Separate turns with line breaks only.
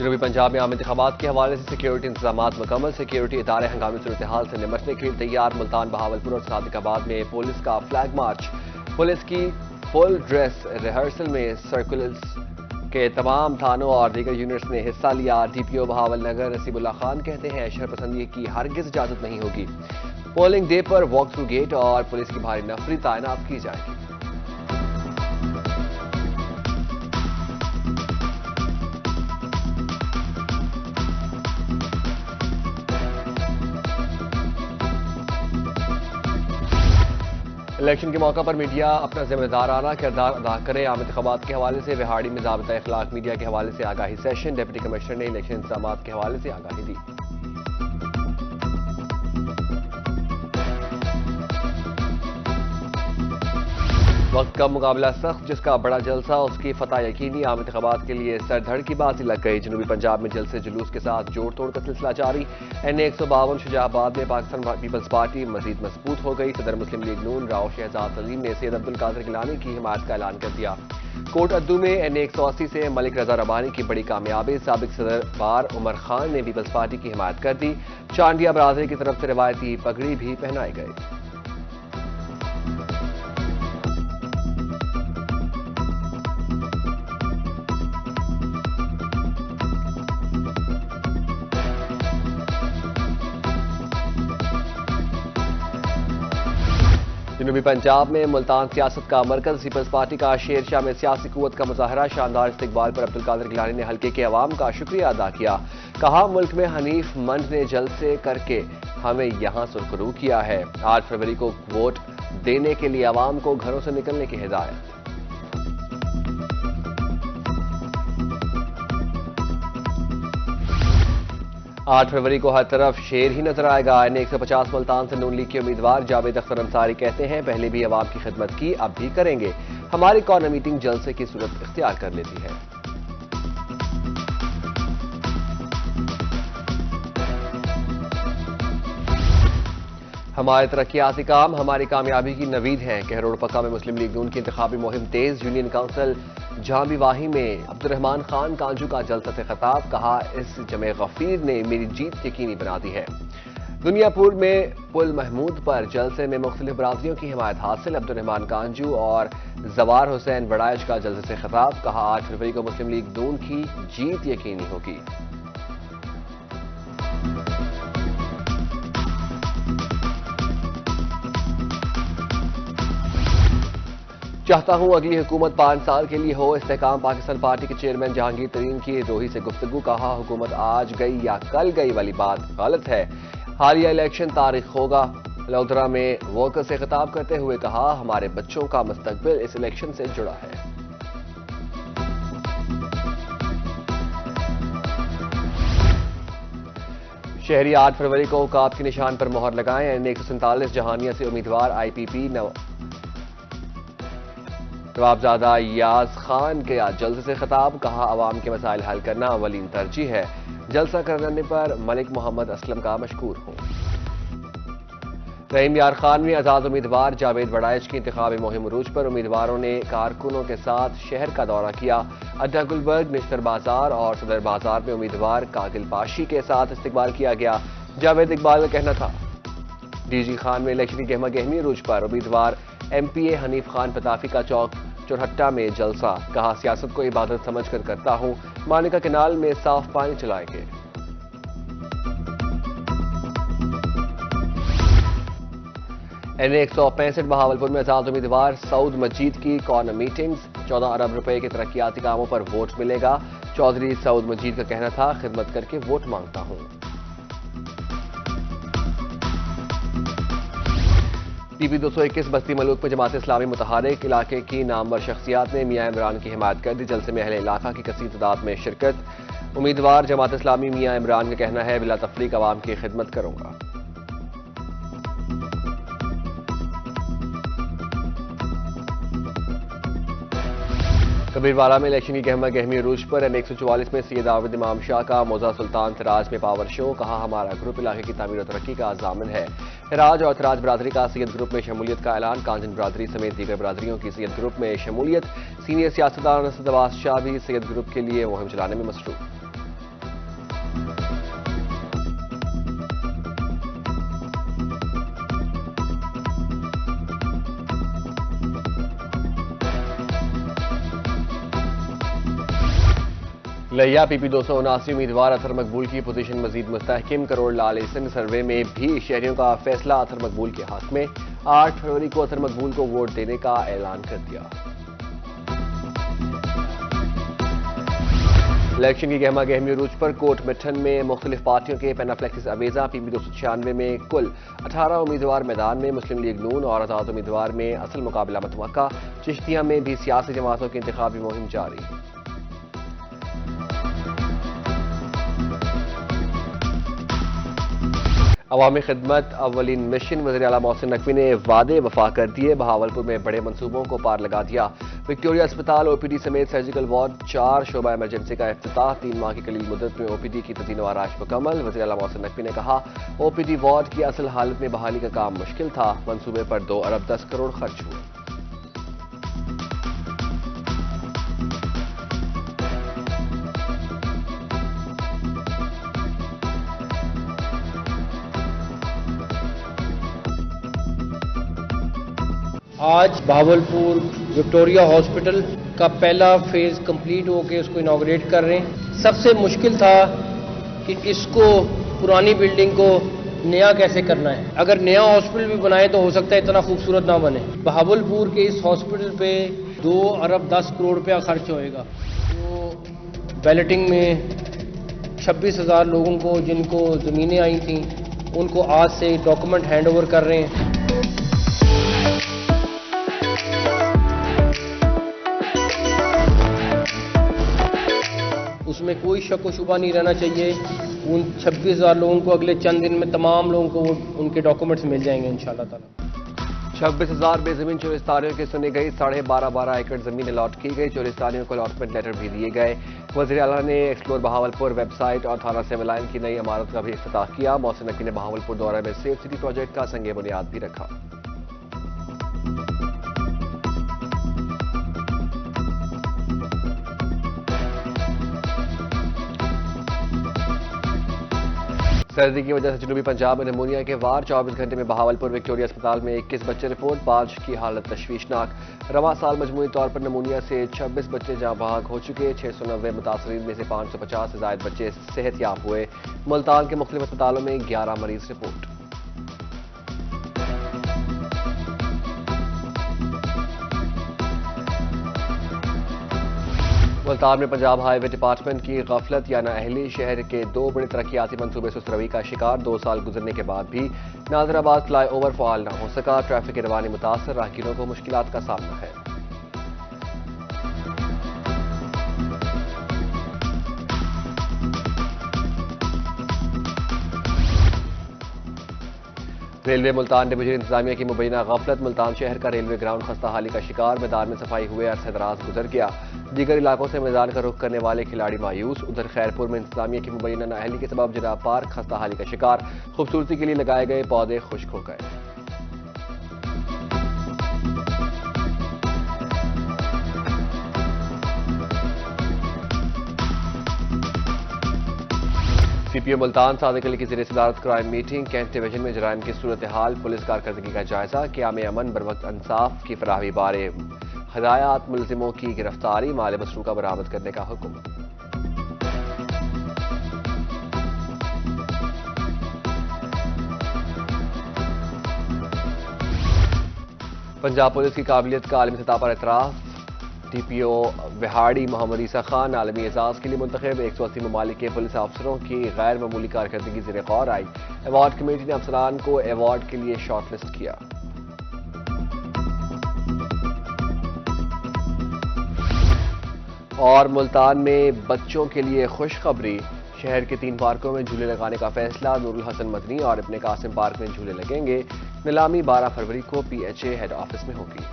जनूबी पंजाब में आम इंतखाबात के हवाले से सिक्योरिटी इंतजाम मुकम्मल। सिक्योरिटी इदारे हंगामी सूरत हाल से निमटने के लिए तैयार। मुल्तान, बहावलपुर और सादिकाबाद में पुलिस का फ्लैग मार्च। पुलिस की फुल ड्रेस रिहर्सल में सर्कुलर्स के तमाम थानों और दीगर यूनिट्स ने हिस्सा लिया। डीपीओ बहावल नगर नसीबुल्लाह खान कहते हैं शरपसंदी की हरगिज इजाजत नहीं होगी। पोलिंग डे पर वॉक थ्रू गेट और पुलिस की भारी नफरी तैनात की जाएगी। इलेक्शन के मौका पर मीडिया अपना जिम्मेदाराना किरदार अदा करे। आम इंतखाबात के हवाले से विहाड़ी में ज़ाबिता इखलाक मीडिया के हवाले से आगाही सेशन। डिप्टी कमिश्नर ने इलेक्शन इंतजाम के हवाले से आगाही दी। वक्त का मुकाबला सख्त, जिसका बड़ा जलसा उसकी फतह यकीनी। आम इंतखाबात के लिए सरधड़ की बाजी लग गई। जनूबी पंजाब में जलसे जुलूस के साथ जोड़ तोड़ का सिलसिला जारी। NA 152 शुजाबाद में पाकिस्तान पीपल्स पार्टी मजीद मजबूत हो गई। सदर मुस्लिम लीग नून राव शहजाद सलीम ने सैयद अब्दुल कादिर गिलानी की हिमायत का ऐलान कर दिया। कोट अद्दू में NA 180 से मलिक रजा रबानी की बड़ी कामयाबी। साबिक सदर बार उमर खान ने पीपल्स पार्टी की हिमायत कर दी। चांडिया बरादरी की तरफ से रिवायती पगड़ी भी पहनाई गई। जनूबी पंजाब में मुल्तान सियासत का मरकज। पीपल्स पार्टी का शेरशाह में सियासी कुव्वत का मुजाहरा। शानदार इस्तकबाल पर अब्दुल कादिर गिलानी ने हल्के के अवाम का शुक्रिया अदा किया। कहा मुल्क में हनीफ मंड ने जलसे करके हमें यहां सुरखरू किया है। 8 फरवरी को वोट देने के लिए अवाम को घरों से निकलने की हिदायत। 8 फरवरी को हर तरफ शेर ही नजर आएगा। NA 150 मुल्तान से नून लीग के उम्मीदवार जावेद अख्तर अंसारी कहते हैं पहले भी अवाम की खिदमत की, अब भी करेंगे। हमारी कॉर्नर मीटिंग जलसे की सूरत इख्तियार कर लेती है। हमारे तरक्याती काम हमारी कामयाबी की नवीद हैं। कहरोड़ पक्का में मुस्लिम लीग नून की इंतखाबी मुहिम तेज। यूनियन काउंसिल झांबीवाही में अब्दुर्रहमान खान कांजू का जलसा से खिताब। कहा इस जमे गफीर ने मेरी जीत यकीनी बना दी है। दुनियापुर में पुल महमूद पर जलसे में मुख्तलिफ बरादरियों की हिमायत हासिल। अब्दुर्रहमान कांजू और जवार हुसैन बड़ाइश का जलसे से खिताब। कहा 8 फरवरी को मुस्लिम लीग नून की जीत यकीनी होगी। चाहता हूं अगली हुकूमत 5 साल के लिए हो। इस्तेहकाम पाकिस्तान पार्टी के चेयरमैन जहांगीर तरीन की रोही से गुफ्तगू। कहा हुकूमत आज गई या कल गई वाली बात गलत है। हालिया इलेक्शन तारीख होगा। लौधरा में वर्कर से खिताब करते हुए कहा हमारे बच्चों का मुस्तकबिल इस इलेक्शन से जुड़ा है। शहरी 8 फरवरी को औकात के निशान पर मोहर लगाएं। NA 147 जहानिया से उम्मीदवार IPP नवाबजादा याज खान के जलसे से खिताब। कहा अवाम के मसाइल हल करना अवलीन तरजीह है। जलसा करने पर मलिक मोहम्मद असलम का मशकूर हूं। रहीम यार खान में आजाद उम्मीदवार जावेद बड़ाइश की इंतखाबी मुहिम उरूज पर। उम्मीदवारों ने कारकुनों के साथ शहर का दौरा किया। अड्डा गुलबर्ग, निश्तर बाजार और सदर बाजार में उम्मीदवार कागिल पाशी के साथ इस्तकबाल किया गया। जावेद इकबाल का कहना था DG खान में इलेक्शन की गहमा गहमी उरूज पर। उम्मीदवार MPA हनीफ खान पताफी का चौक चुरहट्टा में जलसा। कहा सियासत को इबादत समझकर करता हूं। मानिका केनाल में साफ पानी चलाएंगे। NA 165 बहावलपुर में आजाद उम्मीदवार सऊद मजीद की कॉर्नर मीटिंग्स। 14 अरब रुपए के तरक्याती कामों पर वोट मिलेगा। चौधरी सऊद मजीद का कहना था खिदमत करके वोट मांगता हूं। TP 221 बस्ती मलूक में जमात इस्लामी मुतहरिक इलाके की नामवर शख्सियात ने मियां इमरान की हिमायत कर दी। जलसे में अहले इलाका की कसीर तादाद में शिरकत। उम्मीदवार जमात इस्लामी मियां इमरान का कहना है बिला तफरीक अवाम की खिदमत करूंगा। कबीरवाला में इलेक्शन की गहमा गहमी अरूज पर। NA 144 में सैयद आबिद इमाम शाह का मौजा सुल्तान थराज में पावर शो। कहा हमारा ग्रुप इलाके की तामीर और तरक्की का जामिन है। हिराज और थराज बरादरी का सैयद ग्रुप में शमूलियत का ऐलान। कांजन बरादरी समेत दीगर बरादरियों की सैयद ग्रुप में शमूलियत। सीनियर सियासतदान असद अब्बास शाह भी सैयद ग्रुप के लिए मुहिम चलाने में मसरूफ। लिया PP 279 उम्मीदवार अतहर मकबूल की पोजीशन मजीद मुस्तहकिम। करोड़ लाल एहसन सर्वे में भी शहरियों का फैसला अतहर मकबूल के हक में। 8 फरवरी को अतहर मकबूल को वोट देने का ऐलान कर दिया। इलेक्शन की गहमा गहमी रूज पर कोट मिठन में मुख्तलिफ पार्टियों के पेनाफ्लेक्सिस अवेजा। PP 296 में कुल 18 उम्मीदवार मैदान में। मुस्लिम लीग नून और आजाद उम्मीदवार में असल मुकाबला मुतवक्का। चिश्तिया में भी सियासी जमातों की इंतखाबी मुहिम जारी। अवामी खिदमत अव्वलीन मिशन वज़ीर आला मोहसिन नकवी ने वादे वफा कर दिए। बहावलपुर में बड़े मंसूबों को पार लगा दिया। विक्टोरिया अस्पताल OPD समेत सर्जिकल वार्ड 4 शोबा इमरजेंसी का इफ्तिताह। 3 माह की कलील मुद्दत में OPD की तज़ीन व आराइश मुकम्मल। वज़ीर आला मोहसिन नकवी ने कहा, OPD वार्ड की असल हालत में बहाली का काम मुश्किल था। मंसूबे पर 2 अरब 10 करोड़ खर्च हुए।
आज बहावलपुर विक्टोरिया हॉस्पिटल का पहला फेज कंप्लीट होकर उसको इनॉग्रेट कर रहे हैं। सबसे मुश्किल था कि इसको पुरानी बिल्डिंग को नया कैसे करना है। अगर नया हॉस्पिटल भी बनाए तो हो सकता है इतना खूबसूरत ना बने। बहावलपुर के इस हॉस्पिटल पे 2 अरब 10 करोड़ रुपया खर्च होएगा। तो बैलेटिंग में 26,000 लोगों को जिनको ज़मीनें आई थी उनको आज से डॉक्यूमेंट हैंड ओवर कर रहे हैं। उसमें कोई शक व शुबा नहीं रहना चाहिए। उन 26,000 लोगों को अगले चंद दिन में तमाम लोगों को उनके डॉक्यूमेंट्स मिल जाएंगे इंशाअल्लाह ताला।
26,000 बेजमीन चोरिस्तानियों की सुनी गई। 12.5 एकड़ जमीन अलॉट की गई। चोरिस्तानियों को अलॉटमेंट लेटर भी दिए गए। वज़ीर आला ने एक्सप्लोर बहावलपुर वेबसाइट और थाना सिविल लाइन की नई इमारत का भी इफ्तिताह किया। मोहसिन नकवी ने बहावलपुर दौरे में सेफ सिटी प्रोजेक्ट का संगे बुनियाद भी रखा। सर्दी की वजह से जनूबी पंजाब में नमूनिया के वार। 24 घंटे में बहावलपुर विक्टोरिया अस्पताल में 21 बच्चे रिपोर्ट। 5 की हालत तशवीशनाक। रवां साल मजमूई तौर पर नमूनिया से 26 बच्चे जहां बहाक हो चुके। 690 मुतासरीन में से 550 से ज्यादा बच्चे सेहतयाब हुए। मुल्तान के मुख्तलिफ अस्पतालों में 11 मरीज रिपोर्ट। मुल्तान में पंजाब हाईवे डिपार्टमेंट की गफलत या नाअहली शहर के 2 बड़े तरक्याती मंसूबे सुस्तरवी का शिकार। 2 साल गुजरने के बाद भी नाजराबाद फ्लाईओवर फाल न हो सका। ट्रैफिक की रवानी मुतासर। राहगीरों को मुश्किलात का सामना है। रेलवे मुल्तान डिवीजन इंतजामिया की मुबैना गफलत। मुल्तान शहर का रेलवे ग्राउंड खस्ता हाली का शिकार। मैदान में सफाई हुए अरसे दराज गुजर गया। दीगर इलाकों से मैदान का रुख करने वाले खिलाड़ी मायूस। उधर खैरपुर में इंतजामिया की मुबैना नाअहली के सबब जनाब पार्क खस्ता हाली का शिकार। खूबसूरती के लिए लगाए गए पौधे खुश्क हो गए। CPO मुल्तान सादिक अली की ज़ेर सदारत क्राइम मीटिंग। कैंट डिवीजन में जराइम की सूरत हाल, पुलिस कारकर्दगी का जायजा। क़याम अमन बरवक्त इंसाफ की फराहमी बारे हदायत। मुलजिमों की गिरफ्तारी, माल मसरूका बरामद करने का हुक्म। पंजाब पुलिस की काबिलियत का आलमी सतह पर एतराफ। TPO विहाड़ी मोहम्मद ईसा खान आलमी एजाज के लिए मुंतखब। 180 ममालिक के पुलिस अफसरों की गैर मामूली कारकर्दगी ज़ेर गौर आई। अवार्ड कमेटी ने अफसरान को अवार्ड के लिए शॉर्टलिस्ट किया। और मुल्तान में बच्चों के लिए खुशखबरी। शहर के 3 पार्कों में झूले लगाने का फैसला। नूरुल हसन मदनी और इब्ने कासिम पार्क में झूले लगेंगे। नीलामी 12 फरवरी को PHA हेड ऑफिस में होगी।